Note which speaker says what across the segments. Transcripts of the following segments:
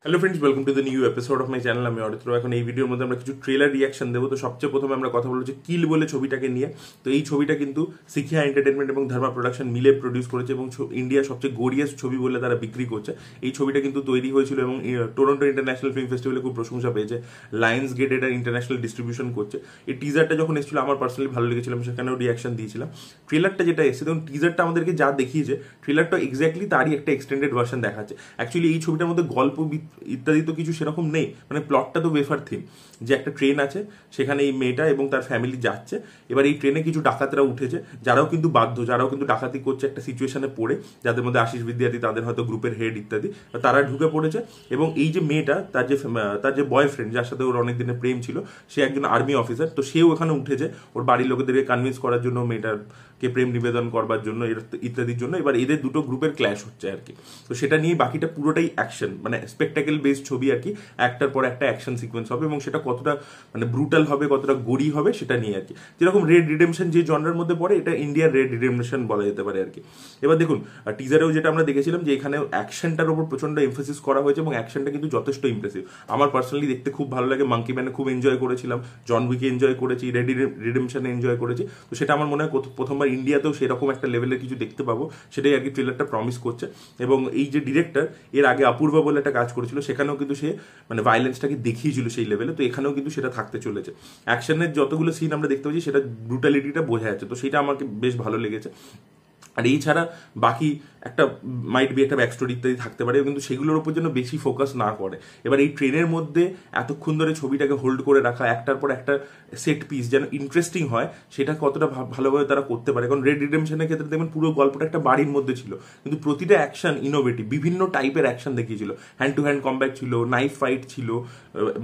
Speaker 1: Hello friends, welcome to the new episode of my channel. আমি অরিত্র। এখন এই ভিডিওর মধ্যে আমরা কিছু ট্রেলার রিয়াকশন দেবো। তো সবচেয়ে প্রথমে আমরা কথা বলবো যে কিল বলে ছবিটাকে নিয়ে। তো এই ছবিটা কিন্তু সিখিয়া এন্টারটেনমেন্ট এবং ধর্মা প্রোডাকশন মিলে প্রডিউস করেছে এবং ইন্ডিয়ার সবচেয়ে গরিয়াস ছবি বলে তারা বিক্রি করছে। এই ছবিটা কিন্তু তৈরি হয়েছিল এবং টরন্টো ইন্টারন্যাশনাল ফিল্ম ফেস্টিভ্যালে খুব প্রশংসা পেয়েছে। লায়ন্স গেট এটা ইন্টারন্যাশনাল ডিস্ট্রিবিউশন করছে। এই টিজারটা যখন এসেছিল আমার পার্সোনালি ভালো লেগেছিল, আমি সেখানেও রিয়াকশন দিয়েছিলাম। ট্রেলারটা যেটা এসেছে, তখন টিজারটা আমাদেরকে যা দেখিয়েছে, ট্রেলারটা এক্স্যাক্টলি তারই একটা এক্সটেন্ডেড ভার্সন দেখাচ্ছে। অ্যাকচুয়ালি এই ছবিটার মধ্যে গল্প ইত্যাদি তো কিছু সেরকম নেই, মানে প্লটটা তো ওয়েফার থিম, যে একটা ট্রেন আছে, সেখানে এই মেয়েটা এবং তার ফ্যামিলি যাচ্ছে। এবার এই ট্রেনে কিছু ডাকাতরা উঠেছে, যারাও কিন্তু বাধ্য, যারাও কিন্তু ডাকাতি করছে একটা সিচুয়েশনে পড়ে, যাদের মধ্যে আশিস বিদ্যার্থী, তাদের হয়তো গ্রুপের হেড ইত্যাদি, তারা ঢুকে পড়েছে। এবং এই যে মেয়েটা, তার যে বয়ফ্রেন্ড, যার সাথে ওর অনেক দিনের প্রেম ছিল, সে একজন আর্মি অফিসার। তো সেও এখানে উঠেছে ওর বাড়ির লোকেদেরকে কনভিন্স করার জন্য, মেয়েটাকে প্রেম নিবেদন করবার জন্য, ইত্যাদির জন্য। এবার এদের দুটো গ্রুপের ক্ল্যাশ হচ্ছে আর কি। তো সেটা নিয়ে বাকিটা পুরোটাই অ্যাকশন, মানে স্পেকটাকেল বেসড ছবি আর কি। একটার পর একটা অ্যাকশন সিকোয়েন্স হবে এবং সেটা কতটা মানে ব্রুটাল হবে, কতটা গড়ি হবে, সেটা নিয়ে আর কি। যেরকম রেড রিডেমশন যে জনরার মধ্যে পড়ে, এটা ইন্ডিয়ার রেড রিডেমশন বলা যেতে পারে আর কি। এবার দেখুন, টিজারেও যেটা আমরা দেখেছিলাম যে এখানে অ্যাকশনটার উপর প্রচন্ড এমফেসিস করা হয়েছে এবং অ্যাকশনটা কিন্তু যথেষ্ট ইমপ্রেসিভ। আমার পার্সোনালি দেখতে খুব ভালো লাগে। মাঙ্কি ম্যানে খুব এনজয় করেছিলাম, জন উইকে এনজয় করেছি, রেড রিডেমশনে এনজয় করেছি। তো সেটা আমার মনে হয় প্রথমবার ইন্ডিয়াতেও সেরকম একটা লেভেলের কিছু দেখতে পাবো, সেটাই আর কি ট্রেলারটা প্রমিস করছে। এবং এই যে ডিরেক্টর, এর আগে অপূর্ব বলে একটা কাজ করেছিল, সেখানেও কিন্তু সে মানে ভাইলেন্সটাকে দেখিয়েছিল সেই লেভেলে। তো এখানেও কিন্তু সেটা থাকতে চলেছে। অ্যাকশনের যতগুলো সিন আমরা দেখতে পাচ্ছি, সেটা ব্রুটালিটিটা বোঝা যাচ্ছে। তো সেটা আমাকে বেশ ভালো লেগেছে। আর এই ছাড়া বাকি একটা মাইট বি একটা ব্যাক স্টোরি ইত্যাদি থাকতে পারে, কিন্তু সেগুলোর উপর যেন বেশি ফোকাস না করে। এবার এই ট্রেনের মধ্যে এতক্ষণ ধরে ছবিটাকে হোল্ড করে রাখা, একটার পর একটা সেট পিস যেন ইন্টারেস্টিং হয়, সেটা কতটা ভালোভাবে তারা করতে পারে। কারণ রেড রিডেমশনের ক্ষেত্রে দেখবেন পুরো গল্পটা একটা বাড়ির মধ্যে ছিল, কিন্তু প্রতিটা অ্যাকশন ইনোভেটিভ, বিভিন্ন টাইপের অ্যাকশন দেখিয়েছিল। হ্যান্ড টু হ্যান্ড কম্ব্যাট ছিল, নাইফ ফাইট ছিল,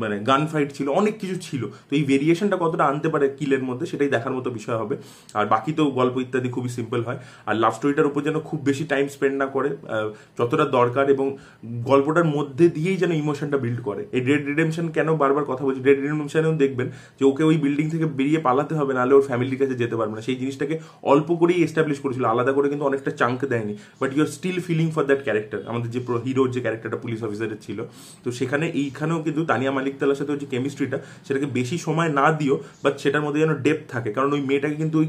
Speaker 1: মানে গান ফাইট ছিল, অনেক কিছু ছিল। তো এই ভেরিয়েশনটা কতটা আনতে পারে কিলের মধ্যে, সেটাই দেখার মতো বিষয় হবে। আর বাকি তো গল্প ইত্যাদি খুবই সিম্পল হয়। আর লাভ স্টোরিটার উপর যেন খুব বেশি টাইম স্পেন্ড না করে, যতটা দরকার, এবং গল্পটার মধ্যে দিয়েই যেন ইমোশনটা বিল্ড করে। এই রেড রিডেমশন কেন বারবার কথা বলছি, রেড রিডেমশনেও দেখবেন যে ওকে ওই বিল্ডিং থেকে বেরিয়ে পালাতে হবে, নাহলে ওর ফ্যামিলির কাছে যেতে পারবে না। সেই জিনিসটাকে অল্প করেই এস্টাবলিশ করেছিল, আলাদা করে কিন্তু অনেকটা চাঙ্ক দেয়নি। But you are still feeling for that character, আমাদের যে হিরোর যে ক্যারেক্টারটা পুলিশ অফিসারের ছিল। তো সেখানে এইখানেও কিন্তু তানিয়া মালিক তালার সাথে যে কেমিস্ট্রিটা, সেটাকে বেশি সময় না দিও, বাট সেটার মধ্যে যেন ডেপথ থাকে। কারণ ওই মেয়েটাকে কিন্তু ওই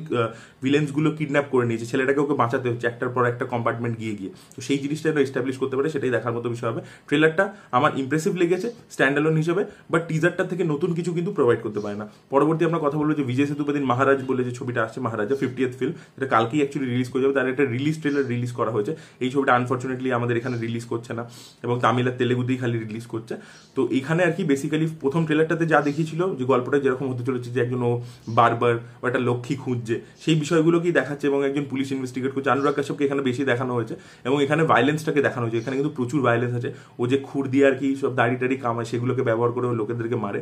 Speaker 1: ভিলেন্সগুলো কিডন্যাপ করে নিয়েছে, ছেলেটাকে ওকে বাঁচাতে হচ্ছে একটার পর একটা কম্পার্টমেন্ট গিয়ে গিয়ে। তো সেই জিনিসটা যেন এস্টাবলিশ করতে পারে, সেটাই দেখার মতো বিষয় হবে। ট্রেলারটা আমার ইমপ্রেসিভ লেগেছে স্ট্যান্ডালোন হিসেবে, বাট টিজারটা থেকে নতুন কিছু কিন্তু প্রোভাইড করতে পারে না। পরবর্তী আমরা কথা বলবো যে বিজয় সেতুপতির মহারাজ বলে যে ছবিটা আসছে, মহারাজা 50th ফিল্ম, এটা কালকেই অ্যাকচুয়ালি রিলিজ করে যাবে। তার একটা রিলিজ ট্রেলার রিলিজ করা হয়েছে। এই ছবিটা আনফর্চুনেটলি আমাদের এখানে রিলিজ করছে না, এবং তামিল আর তেলেগুতেই খালি রিলিজ করছে। তো এখানে আর কি বেসিক্যালি প্রথম ট্রেলারটাতে যা দেখিয়েছিল, যে গল্পটা যেরকম হতে চলেছে, যে একজন ও বারবার ও একটা লক্ষ্মী খুঁজছে, সেই বিষয়গুলোকেই দেখাচ্ছে এবং একজন পুলিশ ইনভেস্টিগেট করছে। অনুরাগ কাশ্যপকে এখানে বেশি দেখানো হয়েছে এবং এখানে ভায়োলেন্সটাকে দেখানো হয়েছে। এখানে কিন্তু প্রচুর ভায়োলেন্স আছে। ও যে খুর দিয়ে আর কি সব দাড়ি টাড়ি কামায়, সেগুলোকে ব্যবহার করে ও লোকেদেরকে মারে।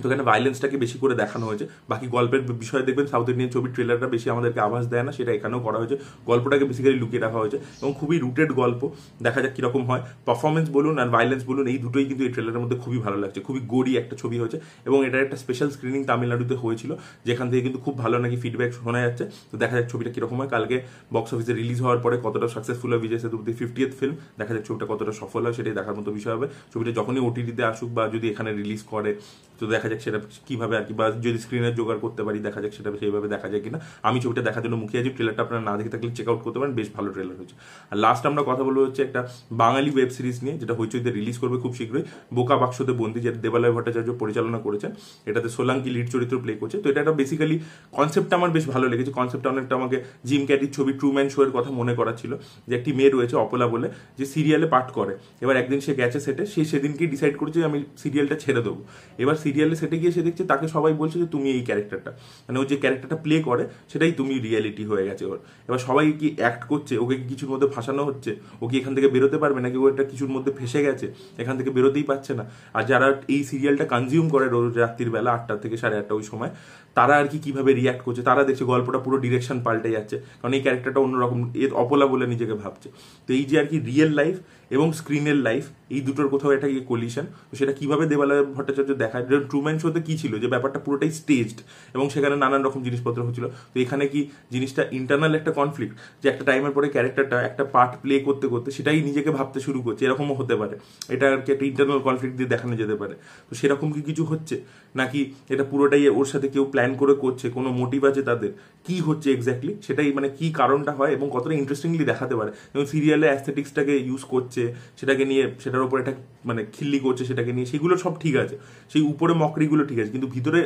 Speaker 1: তো এখানে ভায়োলেন্সটাকে বেশি করে দেখানো হয়েছে। বাকি গল্পের বিষয়ে দেখবেন সাউথ ইন্ডিয়ান ছবির ট্রেলারটা বেশি আমাদেরকে আভাস দেয় না, সেটা এখানেও করা হয়েছে। গল্পটাকে বেসিক্যালি লুকিয়ে রাখা হয়েছে এবং খুবই রুটেড গল্প। দেখা যাক কিরকম হয়। পারফরমেন্স বলুন আর ভায়োলেন্স বলুন, এই দুটোই কিন্তু এই ট্রেলারের মধ্যে খুবই ভালো লাগছে। খুবই গড়ি একটা ছবি হয়েছে এবং এটার একটা স্পেশাল স্ক্রিনিং তামিলনাড়ুতে হয়েছিল, যেখান থেকে কিন্তু খুব ভালো নাকি ফিডব্যাক শোনা যাচ্ছে। তো দেখা যাক ছবিটা কিরকম হয়। কালকে বক্স অফিসে রিলিজ হওয়ার পরে কতটা সাকসেসফুল হয় বিজয় সেতুপতির 50th ফিল্ম, দেখা যাক ছবিটা কতটা সফল হয়, সেটাই দেখার মতো বিষয় হবে। ছবিটা যখনই ওটিটিতে আসুক বা যদি এখানে রিলিজ করে, তো দেখা যাক সেটা কিভাবে আর কি, বা যদি স্ক্রিনের জোগাড় করতে পারি, দেখা যাক সেটা সেইভাবে দেখা যায় কিনা। আমি ছবিটা দেখার জন্য মুখিয়ে আছি। ট্রেলারটা আপনারা না দেখে থাকলে চেক আউট করতে পারেন, বেশ ভালো ট্রেলার হয়েছে। আর লাস্ট আমরা কথা বলবো হচ্ছে একটা বাঙালি ওয়েব সিরিজ নিয়ে, যেটা হইচইতে রিলিজ করবে খুব শীঘ্রই, বোকা বাক্সতে বন্দি, যেটা দেবালয় ভট্টাচার্য পরিচালনা করেছেন। এটাতে সোলাঙ্কি লিড চরিত্র প্লে করছে। তো এটা একটা বেসিক্যালি কনসেপ্টটা আমার বেশ ভালো লেগেছে। কনসেপ্টটা অনেকটা আমাকে জিম ক্যাটির ছবি ট্রুম্যান শো এর কথা মনে করা ছিল, যে একটি মেয়ে রয়েছে অপলা বলে, যে সিরিয়ালে পাঠ করে। এবার একদিন সে গেছে সেটে, সে সেদিনকেই ডিসাইড করেছে আমি সিরিয়ালটা ছেড়ে দেবো। এবার সিরিয়ালে সেটে গিয়ে সে দেখছে তাকে সবাই বলছে যে তুমি এই ক্যারেক্টারটা, মানে ও যে ক্যারেক্টারটা প্লে করে সেটাই তুমি রিয়েলিটি হয়ে গেছে ওর। এবার সবাই কি অ্যাক্ট করছে, ওকে কি কিছুর মধ্যে ফাঁসানো হচ্ছে, ও কি এখান থেকে বেরোতে পারবে, নাকি ও একটা কিছুর মধ্যে ফেসে গেছে, এখান থেকে বেরোতেই পারছে না। আর যারা এই সিরিয়ালটা কনজিউম করে রোজ রাত্রির বেলা 8টা থেকে 8:30 ওই সময়, তারা আর কি কিভাবে রিয়াক্ট করছে, তারা দেখছে গল্পটা পুরো ডিরেকশন পাল্টে যাচ্ছে, কারণ এই ক্যারেক্টারটা অন্যরকম অপলা বলে নিজেকে ভাবছে। তো এই যে আর কি রিয়েল লাইফ এবং স্ক্রিনের লাইফ, এই দুটোর কোথাও একটা কলিশন, তো সেটা কিভাবে দেবালয় ভট্টাচার্য দেখায়। ট্রুম্যান শোতে কি ছিল, যে ব্যাপারটা পুরোটাই স্টেজড এবং সেখানে নানান রকম জিনিসপত্র হচ্ছিল। তো এখানে কি জিনিসটা ইন্টারনাল একটা কনফ্লিক্ট, যে একটা টাইমের পরে ক্যারেক্টারটা একটা পার্ট প্লে করতে করতে সেটাই নিজেকে ভাবতে শুরু করছে, এরকমও হতে পারে। এটা আর কি একটা ইন্টারনাল কনফ্লিক্ট দিয়ে দেখানো যেতে পারে। তো সেরকম কি কিছু হচ্ছে, নাকি এটা পুরোটাই ওর সাথে কেউ প্ল্যান করে করছে, কোনো মোটিভ আছে তাদের, কি হচ্ছে এক্স্যাক্টলি সেটাই, মানে কি কারণটা হয় এবং কতটা ইন্টারেস্টিংলি দেখাতে পারে। এবং সিরিয়ালে অ্যাস্থেটিক্সটাকে ইউজ করছে, সেটাকে নিয়ে সেটার উপর একটা মানে খিল্লি করছে সেটাকে নিয়ে, সেগুলো সব ঠিক আছে, সেই উপরে মকরিগুলো ঠিক আছে, কিন্তু ভিতরে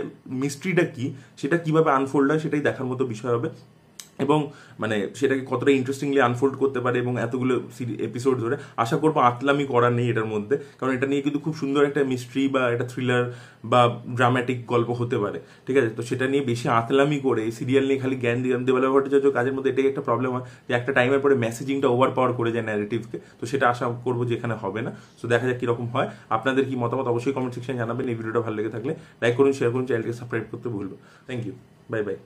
Speaker 1: মিস্ট্রিটা কি, সেটা কিভাবে আনফোল্ড হয় সেটাই দেখার মতো বিষয় হবে। এবং মানে সেটাকে কতটা ইন্টারেস্টিংলি আনফোল্ড করতে পারে এবং এতগুলো এপিসোড ধরে, আশা করবো আতলামি করার নেই এটার মধ্যে, কারণ এটা নিয়ে কিন্তু খুব সুন্দর একটা মিস্ট্রি বা একটা থ্রিলার বা ড্রামাটিক গল্প হতে পারে, ঠিক আছে। তো সেটা নিয়ে বেশি আতলামি করে এই সিরিয়াল নিয়ে খালি জ্ঞান দিয়ে দেবালয় ভট্টাচার্য কাজের মধ্যে এটাই একটা প্রবলেম হয়, যে একটা টাইমের পরে মেসেজিংটা ওভার পাওয়ার করে যায় ন্যারেটিভকে। তো সেটা আশা করবো যে এখানে হবে না। তো দেখা যাক কিরকম হয়। আপনাদের কি মতামত অবশ্যই কমেন্ট সেকশনে জানাবেন। এই ভিডিওটা ভালো লেগে থাকলে লাইক করুন, শেয়ার করুন, চ্যানেলকে সাবস্ক্রাইব করতে ভুলবেন। Thank you, bye by.